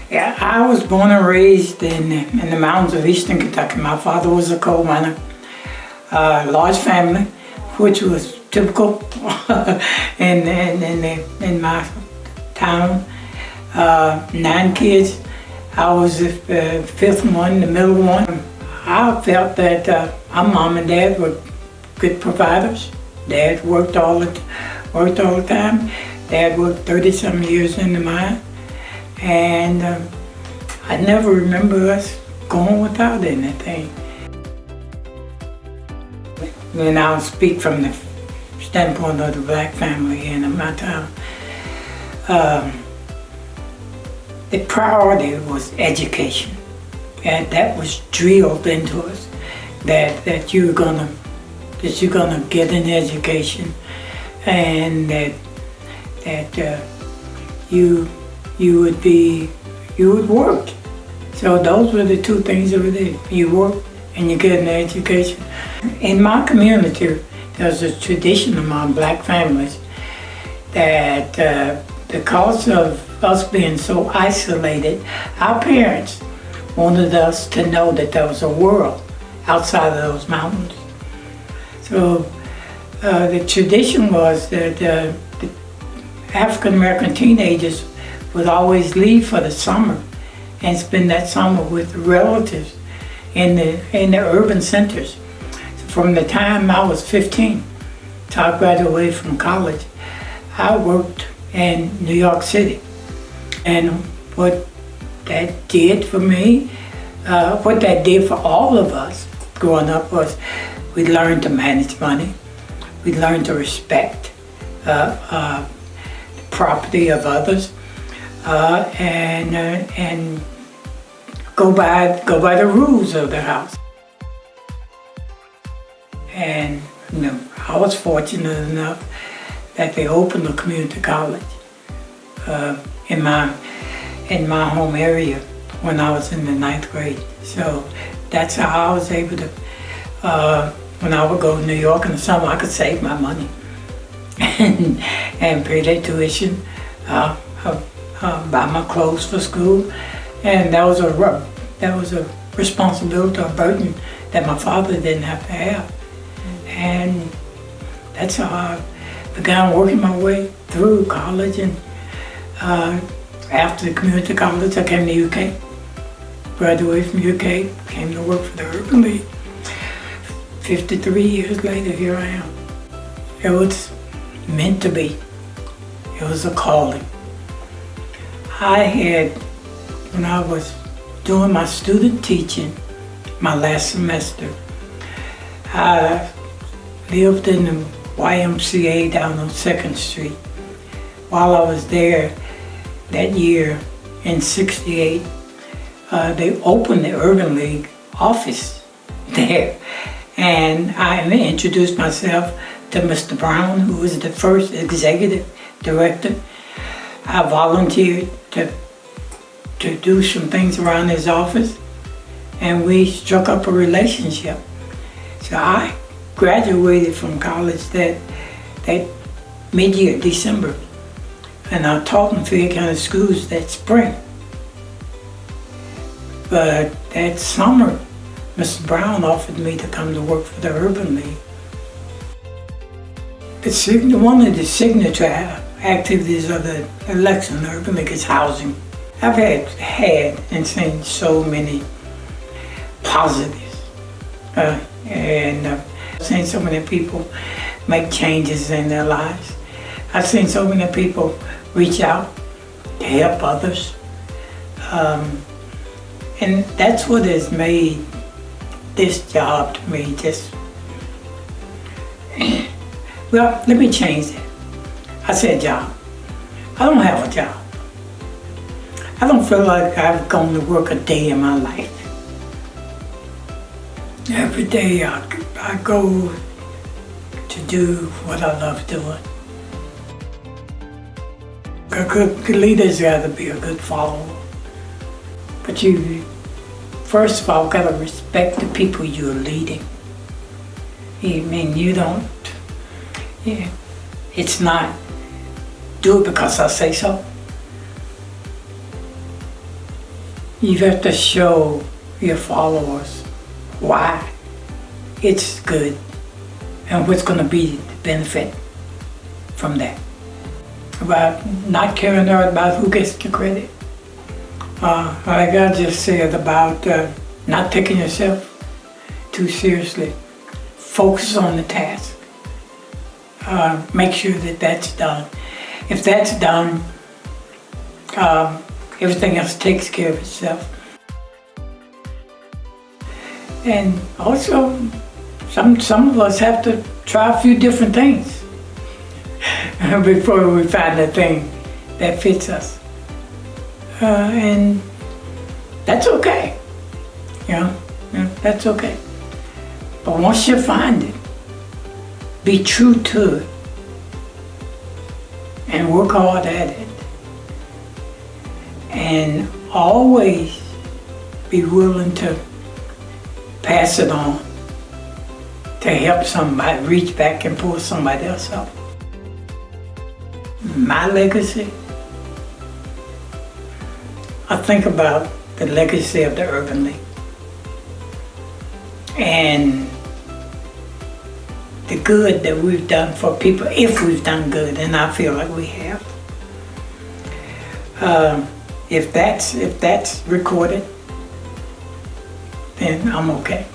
Yeah, I was born and raised in the mountains of eastern Kentucky. My father was a coal miner, large family, which was typical in my town. 9 kids. I was the fifth one, the middle one. I felt that our mom and dad were good providers. Dad worked all the time. Dad worked 30-some years in the mine. And I never remember us going without anything. And I'll speak from the standpoint of the black family in my town. The priority was education, and that was drilled into us. That you're gonna get an education, and that you would work. So those were the two things over there. You work and you get an education. In my community, there's a tradition among black families that because of us being so isolated, our parents wanted us to know that there was a world outside of those mountains. So the tradition was that the African American teenagers would always leave for the summer and spend that summer with relatives in the urban centers. So from the time I was 15 till I graduated from college, I worked in New York City. And what that did for me, what that did for all of us growing up, was we learned to manage money. We learned to respect the property of others, and go by the rules of the house. And I was fortunate enough that they opened a community college in my home area when I was in the 9th grade. So that's how I was able to, when I would go to New York in the summer, I could save my money and pay their tuition, buy my clothes for school. And that was a responsibility, a burden that my father didn't have to have. And that's how I began working my way through college. And after community college, I came to UK, graduated from UK, came to work for the Urban League. 53 years later, here I am. It was meant to be. It was a calling. When I was doing my student teaching, my last semester, I lived in the YMCA down on 2nd Street. While I was there that year in '68, they opened the Urban League office there. And I introduced myself to Mr. Brown, who was the first executive director. I volunteered to do some things around his office, and we struck up a relationship. So I graduated from college that mid-year, December, and I taught in Fayette County Schools that spring. But that summer, Mr. Brown offered me to come to work for the Urban League. One of the signature activities of the Lexington Urban League is housing. I've had and seen so many positives, and I've seen so many people make changes in their lives. I've seen so many people reach out to help others, and that's what has made this job to me just, well, let me change that. I said job. I don't have a job. I don't feel like I've gone to work a day in my life. Every day I go to do what I love doing. A good leader's got to be a good follower. But you, first of all, got to respect the people you're leading. It's not do it because I say so. You have to show your followers why it's good and what's going to be the benefit from that. About not caring about who gets the credit. Like I just said about not taking yourself too seriously. Focus on the task. Make sure that that's done. If that's done, everything else takes care of itself. And also, some of us have to try a few different things before we find the thing that fits us. And that's okay. That's okay. But once you find it, be true to it and work hard at it. And always be willing to pass it on to help somebody, reach back and pull somebody else up. My legacy, I think about the legacy of the Urban League and the good that we've done for people, if we've done good, and I feel like we have. If that's recorded, then I'm okay.